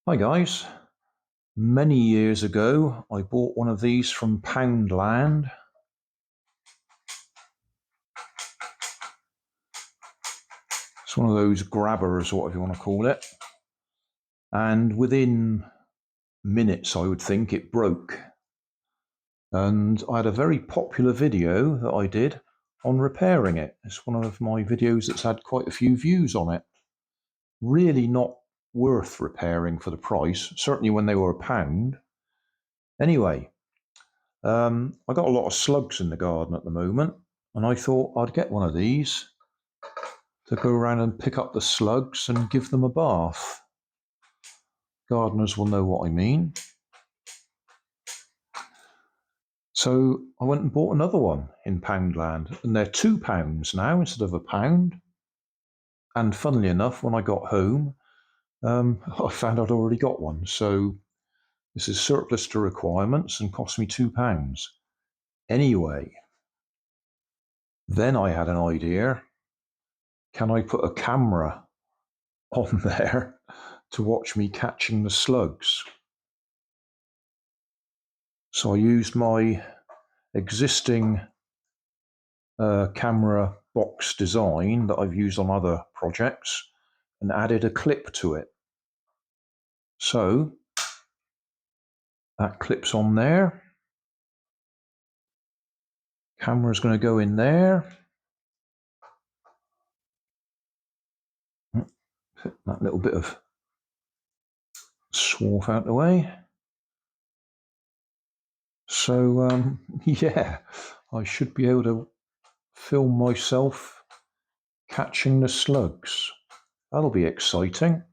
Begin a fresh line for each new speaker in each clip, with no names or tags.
Hi guys, many years ago I bought one of these from Poundland. It's one of those grabbers, or whatever you want to call it, and within minutes I would think it broke, and I had a very popular video that I did on repairing it. It's one of my videos that's had quite a few views on it. Really not worth repairing for the price, certainly when they were £1. Anyway, I got a lot of slugs in the garden at the moment, and I thought I'd get one of these to go around and pick up the slugs and give them a bath. Gardeners will know what I mean. So I went and bought another one in Poundland, and they're £2 now instead of £1. And funnily enough, when I got home, I found I'd already got one. So this is surplus to requirements and cost me £2. Anyway, then I had an idea. Can I put a camera on there to watch me catching the slugs? So I used my existing camera box design that I've used on other projects and added a clip to it. So that clips on there. Camera's going to go in there. Put that little bit of swarf out the way. So yeah, I should be able to film myself catching the slugs. That'll be exciting.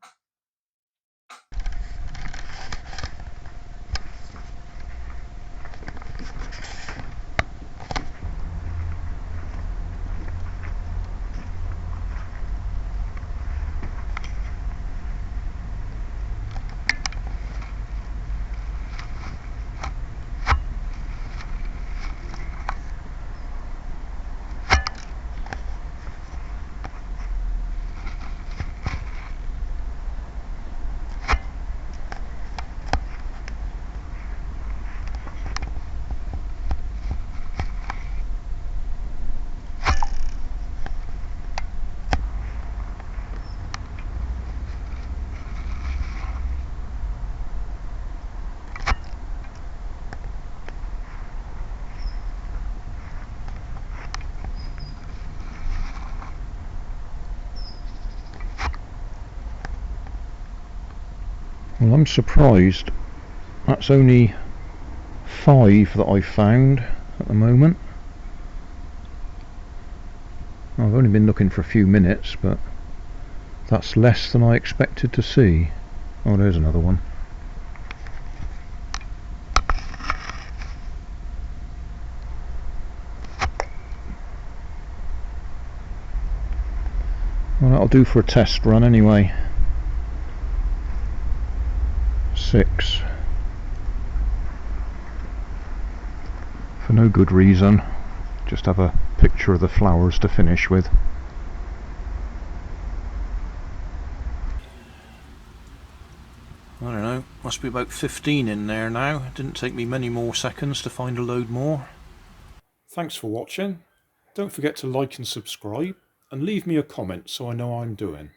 Well, I'm surprised. That's only 5 that I've found at the moment. I've only been looking for a few minutes, but that's less than I expected to see. Oh, there's another one. Well, that'll do for a test run anyway. 6. For no good reason. Just have a picture of the flowers to finish with. I don't know, must be about 15 in there now. It didn't take me many more seconds to find a load more. Thanks for watching. Don't forget to like and subscribe, and leave me a comment so I know how I'm doing.